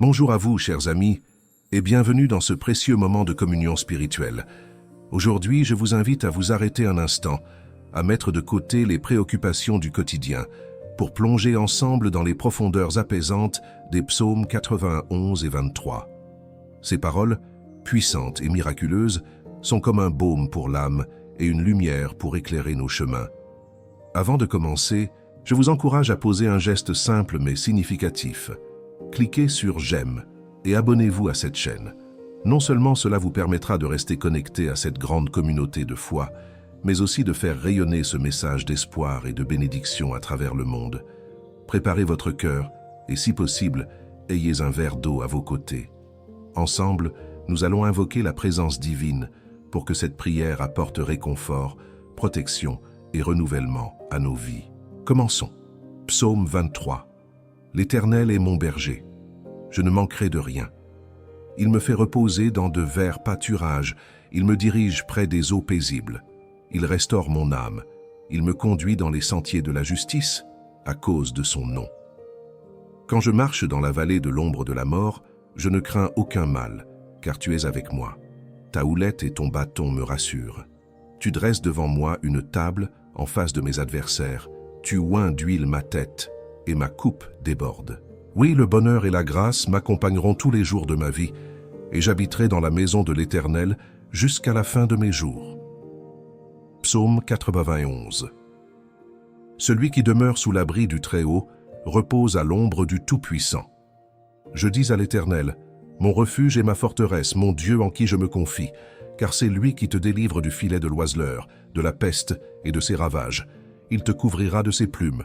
Bonjour à vous, chers amis, et bienvenue dans ce précieux moment de communion spirituelle. Aujourd'hui, je vous invite à vous arrêter un instant, à mettre de côté les préoccupations du quotidien, pour plonger ensemble dans les profondeurs apaisantes des psaumes 91 et 23. Ces paroles, puissantes et miraculeuses, sont comme un baume pour l'âme et une lumière pour éclairer nos chemins. Avant de commencer, je vous encourage à poser un geste simple mais significatif. Cliquez sur « J'aime » et abonnez-vous à cette chaîne. Non seulement cela vous permettra de rester connecté à cette grande communauté de foi, mais aussi de faire rayonner ce message d'espoir et de bénédiction à travers le monde. Préparez votre cœur et, si possible, ayez un verre d'eau à vos côtés. Ensemble, nous allons invoquer la présence divine pour que cette prière apporte réconfort, protection et renouvellement à nos vies. Commençons. Psaume 23. L'Éternel est mon berger. Je ne manquerai de rien. Il me fait reposer dans de verts pâturages. Il me dirige près des eaux paisibles. Il restaure mon âme. Il me conduit dans les sentiers de la justice à cause de son nom. Quand je marche dans la vallée de l'ombre de la mort, je ne crains aucun mal, car tu es avec moi. Ta houlette et ton bâton me rassurent. Tu dresses devant moi une table en face de mes adversaires. Tu oins d'huile ma tête et ma coupe déborde. Oui, le bonheur et la grâce m'accompagneront tous les jours de ma vie, et j'habiterai dans la maison de l'Éternel jusqu'à la fin de mes jours. Psaume 91. Celui qui demeure sous l'abri du Très-Haut repose à l'ombre du Tout-Puissant. Je dis à l'Éternel, mon refuge et ma forteresse, mon Dieu en qui je me confie, car c'est lui qui te délivre du filet de l'oiseleur, de la peste et de ses ravages. Il te couvrira de ses plumes,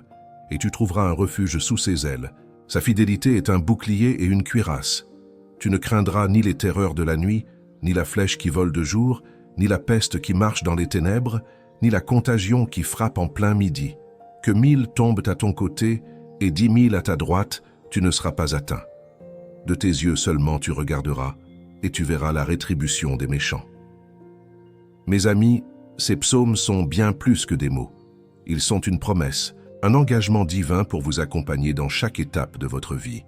et tu trouveras un refuge sous ses ailes. Sa fidélité est un bouclier et une cuirasse. Tu ne craindras ni les terreurs de la nuit, ni la flèche qui vole de jour, ni la peste qui marche dans les ténèbres, ni la contagion qui frappe en plein midi. Que 1000 tombent à ton côté et 10 000 à ta droite, tu ne seras pas atteint. De tes yeux seulement tu regarderas, et tu verras la rétribution des méchants. Mes amis, ces psaumes sont bien plus que des mots. Ils sont une promesse, un engagement divin pour vous accompagner dans chaque étape de votre vie.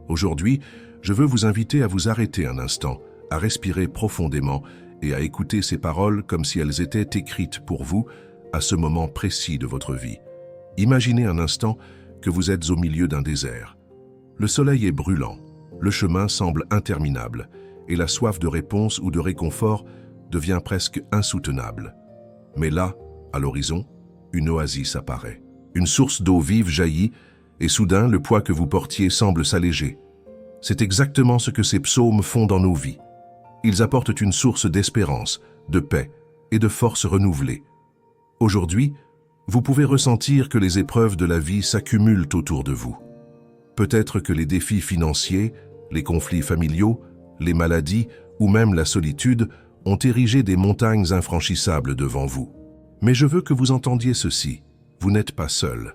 Aujourd'hui, je veux vous inviter à vous arrêter un instant, à respirer profondément et à écouter ces paroles comme si elles étaient écrites pour vous à ce moment précis de votre vie. Imaginez un instant que vous êtes au milieu d'un désert. Le soleil est brûlant, le chemin semble interminable et la soif de réponse ou de réconfort devient presque insoutenable. Mais là, à l'horizon, une oasis apparaît. Une source d'eau vive jaillit, et soudain, le poids que vous portiez semble s'alléger. C'est exactement ce que ces psaumes font dans nos vies. Ils apportent une source d'espérance, de paix et de force renouvelée. Aujourd'hui, vous pouvez ressentir que les épreuves de la vie s'accumulent autour de vous. Peut-être que les défis financiers, les conflits familiaux, les maladies ou même la solitude ont érigé des montagnes infranchissables devant vous. Mais je veux que vous entendiez ceci. Vous n'êtes pas seul.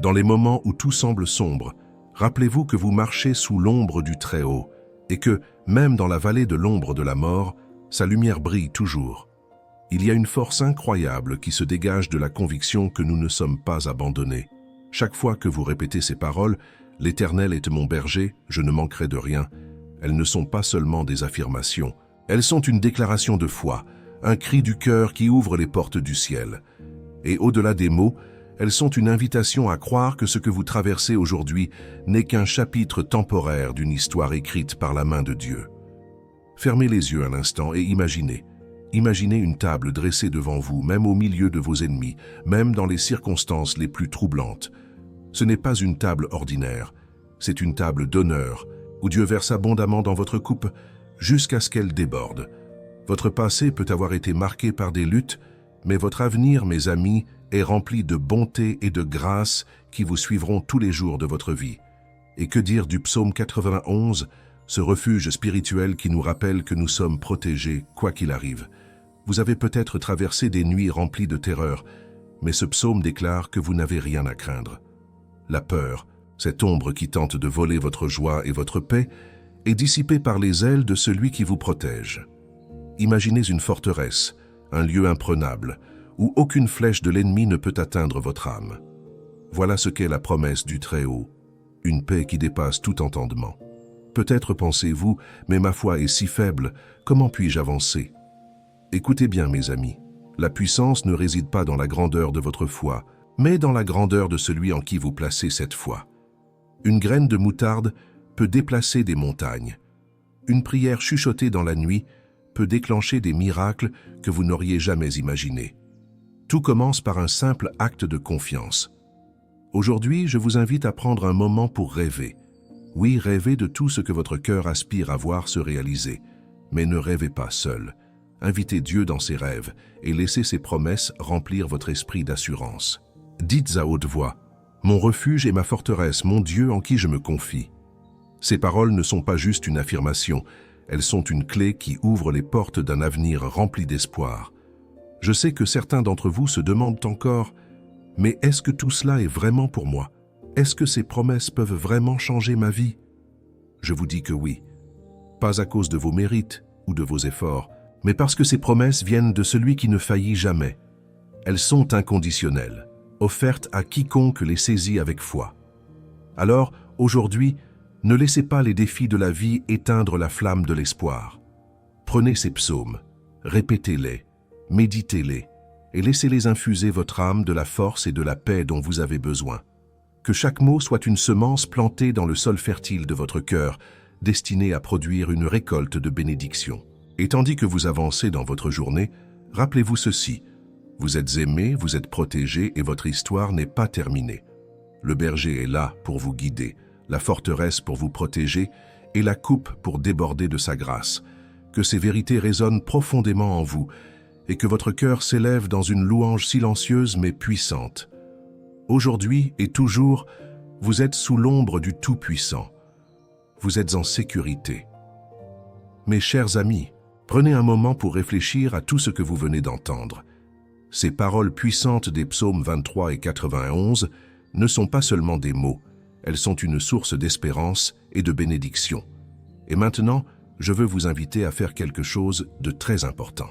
Dans les moments où tout semble sombre, rappelez-vous que vous marchez sous l'ombre du Très-Haut et que, même dans la vallée de l'ombre de la mort, sa lumière brille toujours. Il y a une force incroyable qui se dégage de la conviction que nous ne sommes pas abandonnés. Chaque fois que vous répétez ces paroles, « L'Éternel est mon berger, je ne manquerai de rien », elles ne sont pas seulement des affirmations, elles sont une déclaration de foi, un cri du cœur qui ouvre les portes du ciel. Et au-delà des mots, elles sont une invitation à croire que ce que vous traversez aujourd'hui n'est qu'un chapitre temporaire d'une histoire écrite par la main de Dieu. Fermez les yeux un instant et imaginez. Imaginez une table dressée devant vous, même au milieu de vos ennemis, même dans les circonstances les plus troublantes. Ce n'est pas une table ordinaire, c'est une table d'honneur, où Dieu verse abondamment dans votre coupe jusqu'à ce qu'elle déborde. Votre passé peut avoir été marqué par des luttes, mais votre avenir, mes amis, est rempli de bonté et de grâce qui vous suivront tous les jours de votre vie. Et que dire du psaume 91, ce refuge spirituel qui nous rappelle que nous sommes protégés, quoi qu'il arrive. Vous avez peut-être traversé des nuits remplies de terreur, mais ce psaume déclare que vous n'avez rien à craindre. La peur, cette ombre qui tente de voler votre joie et votre paix, est dissipée par les ailes de celui qui vous protège. Imaginez une forteresse, un lieu imprenable, où aucune flèche de l'ennemi ne peut atteindre votre âme. Voilà ce qu'est la promesse du Très-Haut, une paix qui dépasse tout entendement. Peut-être pensez-vous, mais ma foi est si faible, comment puis-je avancer? Écoutez bien, mes amis, la puissance ne réside pas dans la grandeur de votre foi, mais dans la grandeur de celui en qui vous placez cette foi. Une graine de moutarde peut déplacer des montagnes. Une prière chuchotée dans la nuit peut déclencher des miracles que vous n'auriez jamais imaginés. Tout commence par un simple acte de confiance. Aujourd'hui, je vous invite à prendre un moment pour rêver. Oui, rêvez de tout ce que votre cœur aspire à voir se réaliser. Mais ne rêvez pas seul. Invitez Dieu dans ses rêves et laissez ses promesses remplir votre esprit d'assurance. Dites à haute voix, « Mon refuge est ma forteresse, mon Dieu en qui je me confie. » Ces paroles ne sont pas juste une affirmation, elles sont une clé qui ouvre les portes d'un avenir rempli d'espoir. Je sais que certains d'entre vous se demandent encore, « Mais est-ce que tout cela est vraiment pour moi? Est-ce que ces promesses peuvent vraiment changer ma vie? » Je vous dis que oui. Pas à cause de vos mérites ou de vos efforts, mais parce que ces promesses viennent de celui qui ne faillit jamais. Elles sont inconditionnelles, offertes à quiconque les saisit avec foi. Alors, aujourd'hui, ne laissez pas les défis de la vie éteindre la flamme de l'espoir. Prenez ces psaumes, répétez-les, méditez-les, et laissez-les infuser votre âme de la force et de la paix dont vous avez besoin. Que chaque mot soit une semence plantée dans le sol fertile de votre cœur, destinée à produire une récolte de bénédictions. Et tandis que vous avancez dans votre journée, rappelez-vous ceci, vous êtes aimé, vous êtes protégé et votre histoire n'est pas terminée. Le berger est là pour vous guider, la forteresse pour vous protéger et la coupe pour déborder de sa grâce. Que ces vérités résonnent profondément en vous et que votre cœur s'élève dans une louange silencieuse mais puissante. Aujourd'hui et toujours, vous êtes sous l'ombre du Tout-Puissant. Vous êtes en sécurité. Mes chers amis, prenez un moment pour réfléchir à tout ce que vous venez d'entendre. Ces paroles puissantes des psaumes 23 et 91 ne sont pas seulement des mots, elles sont une source d'espérance et de bénédiction. Et maintenant, je veux vous inviter à faire quelque chose de très important.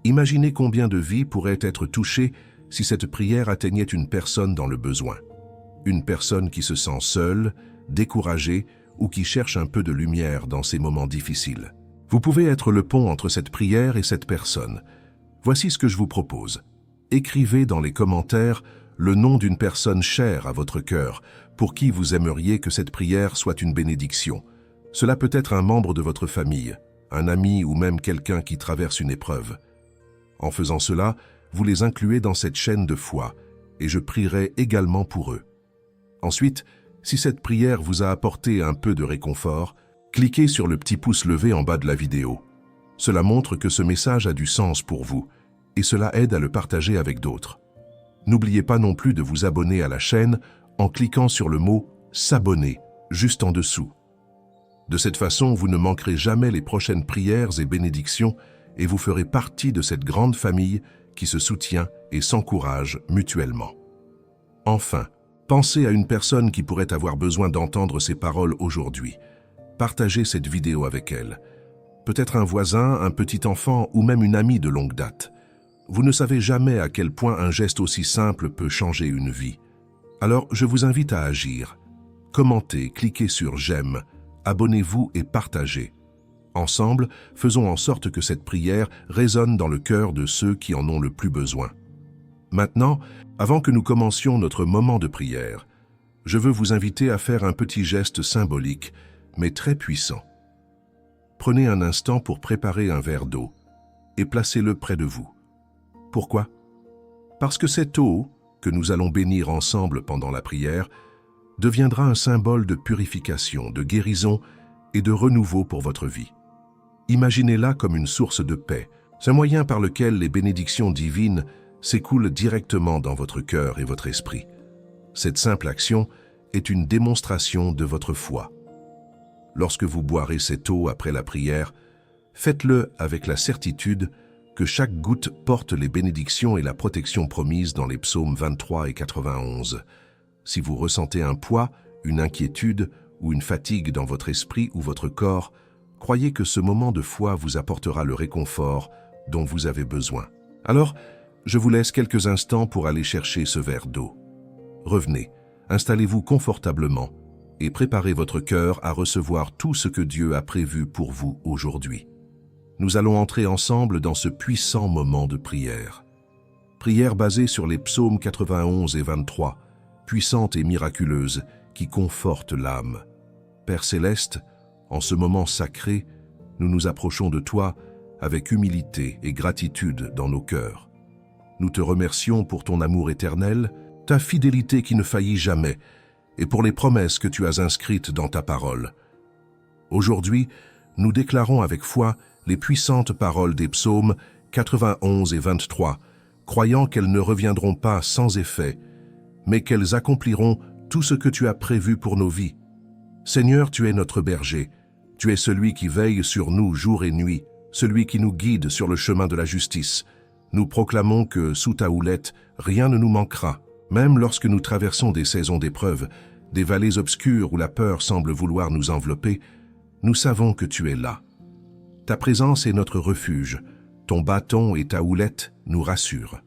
Imaginez combien de vies pourraient être touchées si cette prière atteignait une personne dans le besoin. Une personne qui se sent seule, découragée ou qui cherche un peu de lumière dans ces moments difficiles. Vous pouvez être le pont entre cette prière et cette personne. Voici ce que je vous propose. Écrivez dans les commentaires le nom d'une personne chère à votre cœur, pour qui vous aimeriez que cette prière soit une bénédiction. Cela peut être un membre de votre famille, un ami ou même quelqu'un qui traverse une épreuve. En faisant cela, vous les incluez dans cette chaîne de foi, et je prierai également pour eux. Ensuite, si cette prière vous a apporté un peu de réconfort, cliquez sur le petit pouce levé en bas de la vidéo. Cela montre que ce message a du sens pour vous, et cela aide à le partager avec d'autres. N'oubliez pas non plus de vous abonner à la chaîne en cliquant sur le mot « S'abonner » juste en dessous. De cette façon, vous ne manquerez jamais les prochaines prières et bénédictions et vous ferez partie de cette grande famille qui se soutient et s'encourage mutuellement. Enfin, pensez à une personne qui pourrait avoir besoin d'entendre ces paroles aujourd'hui. Partagez cette vidéo avec elle. Peut-être un voisin, un petit enfant ou même une amie de longue date. Vous ne savez jamais à quel point un geste aussi simple peut changer une vie. Alors, je vous invite à agir. Commentez, cliquez sur « J'aime », abonnez-vous et partagez. Ensemble, faisons en sorte que cette prière résonne dans le cœur de ceux qui en ont le plus besoin. Maintenant, avant que nous commencions notre moment de prière, je veux vous inviter à faire un petit geste symbolique, mais très puissant. Prenez un instant pour préparer un verre d'eau et placez-le près de vous. Pourquoi? Parce que cette eau, que nous allons bénir ensemble pendant la prière, deviendra un symbole de purification, de guérison et de renouveau pour votre vie. Imaginez-la comme une source de paix, un moyen par lequel les bénédictions divines s'écoulent directement dans votre cœur et votre esprit. Cette simple action est une démonstration de votre foi. Lorsque vous boirez cette eau après la prière, faites-le avec la certitude que chaque goutte porte les bénédictions et la protection promises dans les psaumes 23 et 91. Si vous ressentez un poids, une inquiétude ou une fatigue dans votre esprit ou votre corps, croyez que ce moment de foi vous apportera le réconfort dont vous avez besoin. Alors, je vous laisse quelques instants pour aller chercher ce verre d'eau. Revenez, installez-vous confortablement et préparez votre cœur à recevoir tout ce que Dieu a prévu pour vous aujourd'hui. Nous allons entrer ensemble dans ce puissant moment de prière. Prière basée sur les psaumes 91 et 23, puissante et miraculeuse, qui conforte l'âme. Père céleste, en ce moment sacré, nous nous approchons de toi avec humilité et gratitude dans nos cœurs. Nous te remercions pour ton amour éternel, ta fidélité qui ne faillit jamais, et pour les promesses que tu as inscrites dans ta parole. Aujourd'hui, nous déclarons avec foi les puissantes paroles des psaumes 91 et 23, croyant qu'elles ne reviendront pas sans effet, mais qu'elles accompliront tout ce que tu as prévu pour nos vies. Seigneur, tu es notre berger, tu es celui qui veille sur nous jour et nuit, celui qui nous guide sur le chemin de la justice. Nous proclamons que, sous ta houlette, rien ne nous manquera, même lorsque nous traversons des saisons d'épreuves, des vallées obscures où la peur semble vouloir nous envelopper, nous savons que tu es là. Ta présence est notre refuge, ton bâton et ta houlette nous rassurent.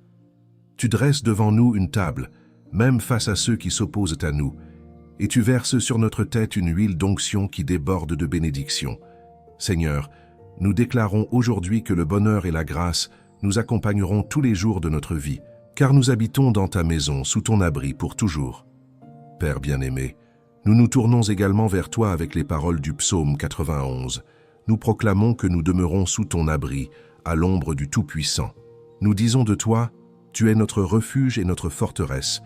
Tu dresses devant nous une table, même face à ceux qui s'opposent à nous, et tu verses sur notre tête une huile d'onction qui déborde de bénédictions. Seigneur, nous déclarons aujourd'hui que le bonheur et la grâce nous accompagneront tous les jours de notre vie, car nous habitons dans ta maison, sous ton abri pour toujours. Père bien-aimé, nous nous tournons également vers toi avec les paroles du psaume 91. Nous proclamons que nous demeurons sous ton abri, à l'ombre du Tout-Puissant. Nous disons de toi, tu es notre refuge et notre forteresse,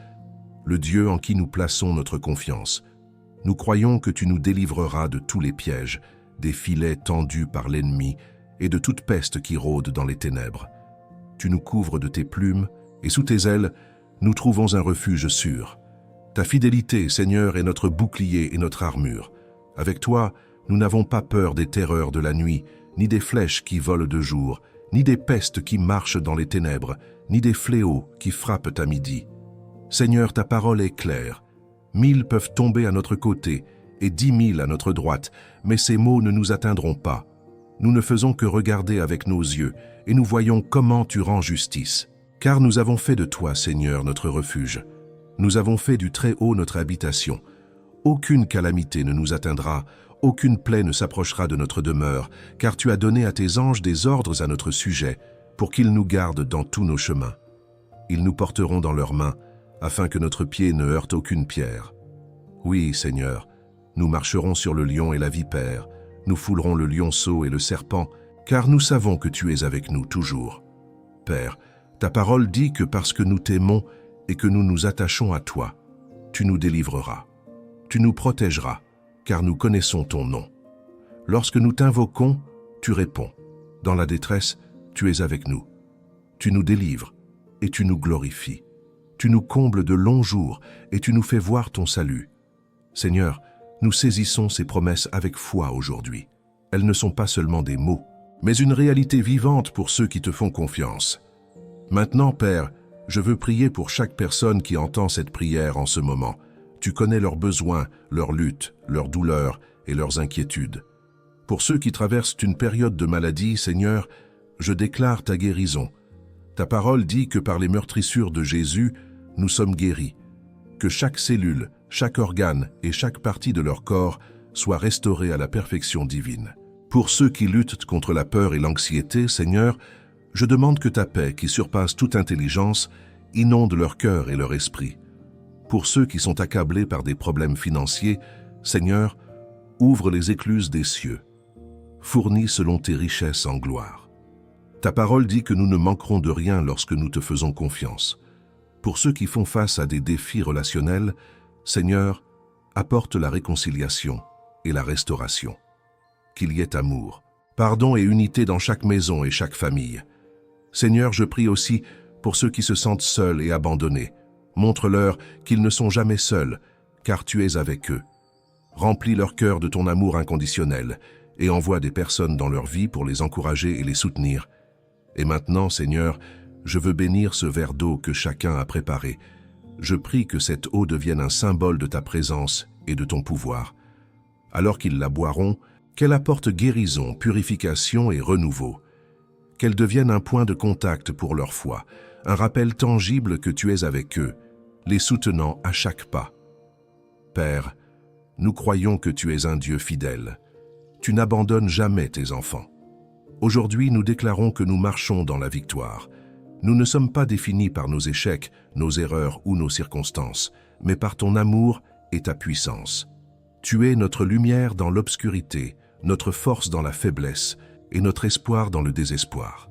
le Dieu en qui nous plaçons notre confiance. Nous croyons que tu nous délivreras de tous les pièges, des filets tendus par l'ennemi et de toute peste qui rôde dans les ténèbres. Tu nous couvres de tes plumes, et sous tes ailes, nous trouvons un refuge sûr. Ta fidélité, Seigneur, est notre bouclier et notre armure. Avec toi, nous n'avons pas peur des terreurs de la nuit, ni des flèches qui volent de jour, ni des pestes qui marchent dans les ténèbres, ni des fléaux qui frappent à midi. Seigneur, ta parole est claire. 1000 peuvent tomber à notre côté et 10 000 à notre droite, mais ces maux ne nous atteindront pas. Nous ne faisons que regarder avec nos yeux et nous voyons comment tu rends justice. Car nous avons fait de toi, Seigneur, notre refuge. Nous avons fait du Très-Haut notre habitation. Aucune calamité ne nous atteindra, aucune plaie ne s'approchera de notre demeure, car tu as donné à tes anges des ordres à notre sujet, pour qu'ils nous gardent dans tous nos chemins. Ils nous porteront dans leurs mains, afin que notre pied ne heurte aucune pierre. Oui, Seigneur, nous marcherons sur le lion et la vipère, nous foulerons le lionceau et le serpent, car nous savons que tu es avec nous toujours. Père, ta parole dit que parce que nous t'aimons et que nous nous attachons à toi, tu nous délivreras. Tu nous protégeras, car nous connaissons ton nom. Lorsque nous t'invoquons, tu réponds. Dans la détresse, tu es avec nous. Tu nous délivres et tu nous glorifies. Tu nous combles de longs jours et tu nous fais voir ton salut. Seigneur, nous saisissons ces promesses avec foi aujourd'hui. Elles ne sont pas seulement des mots, mais une réalité vivante pour ceux qui te font confiance. Maintenant, Père, je veux prier pour chaque personne qui entend cette prière en ce moment. Tu connais leurs besoins, leurs luttes, leurs douleurs et leurs inquiétudes. Pour ceux qui traversent une période de maladie, Seigneur, je déclare ta guérison. Ta parole dit que par les meurtrissures de Jésus, nous sommes guéris. Que chaque cellule, chaque organe et chaque partie de leur corps soit restaurée à la perfection divine. Pour ceux qui luttent contre la peur et l'anxiété, Seigneur, je demande que ta paix, qui surpasse toute intelligence, inonde leur cœur et leur esprit. Pour ceux qui sont accablés par des problèmes financiers, Seigneur, ouvre les écluses des cieux. Fournis selon tes richesses en gloire. Ta parole dit que nous ne manquerons de rien lorsque nous te faisons confiance. Pour ceux qui font face à des défis relationnels, Seigneur, apporte la réconciliation et la restauration. Qu'il y ait amour, pardon et unité dans chaque maison et chaque famille. Seigneur, je prie aussi pour ceux qui se sentent seuls et abandonnés. Montre-leur qu'ils ne sont jamais seuls, car tu es avec eux. Remplis leur cœur de ton amour inconditionnel et envoie des personnes dans leur vie pour les encourager et les soutenir. Et maintenant, Seigneur, je veux bénir ce verre d'eau que chacun a préparé. Je prie que cette eau devienne un symbole de ta présence et de ton pouvoir. Alors qu'ils la boiront, qu'elle apporte guérison, purification et renouveau. Qu'elle devienne un point de contact pour leur foi, un rappel tangible que tu es avec eux, les soutenant à chaque pas. Père, Nous croyons que tu es un Dieu fidèle. Tu n'abandonnes jamais tes enfants. Aujourd'hui, nous déclarons que nous marchons dans la victoire. Nous ne sommes pas définis par nos échecs, nos erreurs ou nos circonstances, mais par ton amour et ta puissance. Tu es notre lumière dans l'obscurité, notre force dans la faiblesse et notre espoir dans le désespoir.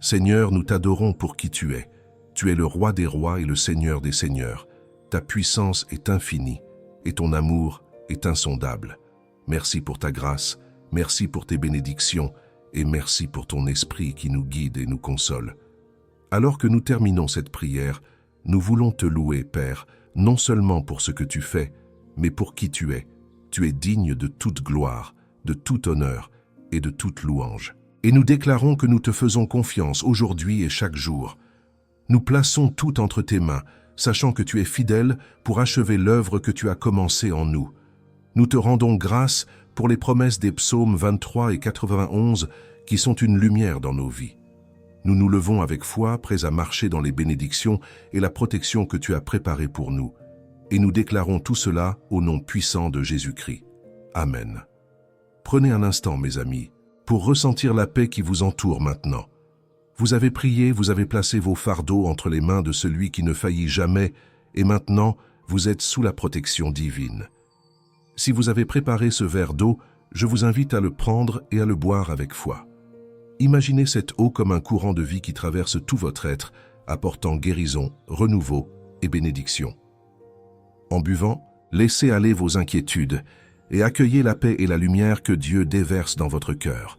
Seigneur, nous t'adorons pour qui tu es. Tu es le roi des rois et le Seigneur des seigneurs. Ta puissance est infinie et ton amour est insondable. Merci pour ta grâce, merci pour tes bénédictions et merci pour ton esprit qui nous guide et nous console. Alors que nous terminons cette prière, nous voulons te louer, Père, non seulement pour ce que tu fais, mais pour qui tu es. Tu es digne de toute gloire, de tout honneur et de toute louange. Et nous déclarons que nous te faisons confiance aujourd'hui et chaque jour. Nous plaçons tout entre tes mains, sachant que tu es fidèle pour achever l'œuvre que tu as commencée en nous. Nous te rendons grâce pour les promesses des psaumes 23 et 91 qui sont une lumière dans nos vies. Nous nous levons avec foi, prêts à marcher dans les bénédictions et la protection que tu as préparée pour nous. Et nous déclarons tout cela au nom puissant de Jésus-Christ. Amen. Prenez un instant, mes amis, pour ressentir la paix qui vous entoure maintenant. Vous avez prié, vous avez placé vos fardeaux entre les mains de celui qui ne faillit jamais, et maintenant, vous êtes sous la protection divine. Si vous avez préparé ce verre d'eau, je vous invite à le prendre et à le boire avec foi. Imaginez cette eau comme un courant de vie qui traverse tout votre être, apportant guérison, renouveau et bénédiction. En buvant, laissez aller vos inquiétudes et accueillez la paix et la lumière que Dieu déverse dans votre cœur.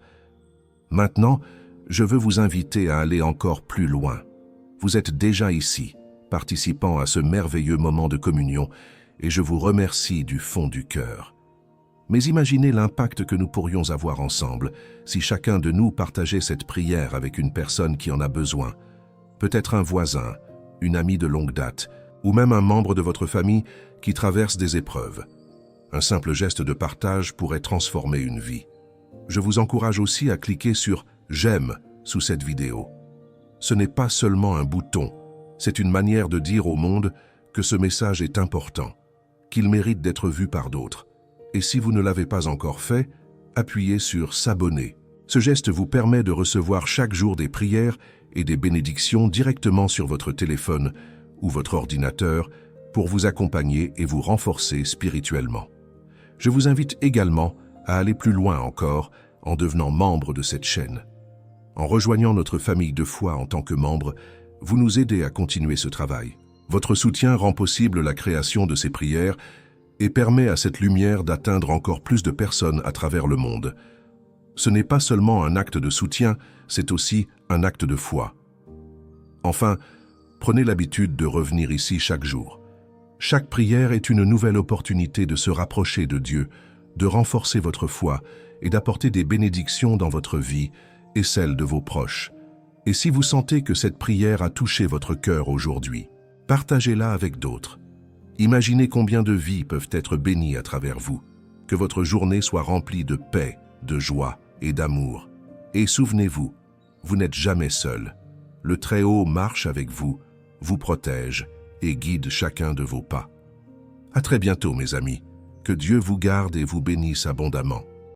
Maintenant, je veux vous inviter à aller encore plus loin. Vous êtes déjà ici, participant à ce merveilleux moment de communion, et je vous remercie du fond du cœur. Mais imaginez l'impact que nous pourrions avoir ensemble si chacun de nous partageait cette prière avec une personne qui en a besoin. Peut-être un voisin, une amie de longue date, ou même un membre de votre famille qui traverse des épreuves. Un simple geste de partage pourrait transformer une vie. Je vous encourage aussi à cliquer sur « J'aime » sous cette vidéo. Ce n'est pas seulement un bouton, c'est une manière de dire au monde que ce message est important, qu'il mérite d'être vu par d'autres. Et si vous ne l'avez pas encore fait, appuyez sur « S'abonner ». Ce geste vous permet de recevoir chaque jour des prières et des bénédictions directement sur votre téléphone ou votre ordinateur pour vous accompagner et vous renforcer spirituellement. Je vous invite également à aller plus loin encore en devenant membre de cette chaîne. En rejoignant notre famille de foi en tant que membre, vous nous aidez à continuer ce travail. Votre soutien rend possible la création de ces prières et permet à cette lumière d'atteindre encore plus de personnes à travers le monde. Ce n'est pas seulement un acte de soutien, c'est aussi un acte de foi. Enfin, prenez l'habitude de revenir ici chaque jour. Chaque prière est une nouvelle opportunité de se rapprocher de Dieu, de renforcer votre foi et d'apporter des bénédictions dans votre vie et celle de vos proches. Et si vous sentez que cette prière a touché votre cœur aujourd'hui, partagez-la avec d'autres. Imaginez combien de vies peuvent être bénies à travers vous. Que votre journée soit remplie de paix, de joie et d'amour. Et souvenez-vous, vous n'êtes jamais seul. Le Très-Haut marche avec vous, vous protège et guide chacun de vos pas. À très bientôt, mes amis. Que Dieu vous garde et vous bénisse abondamment.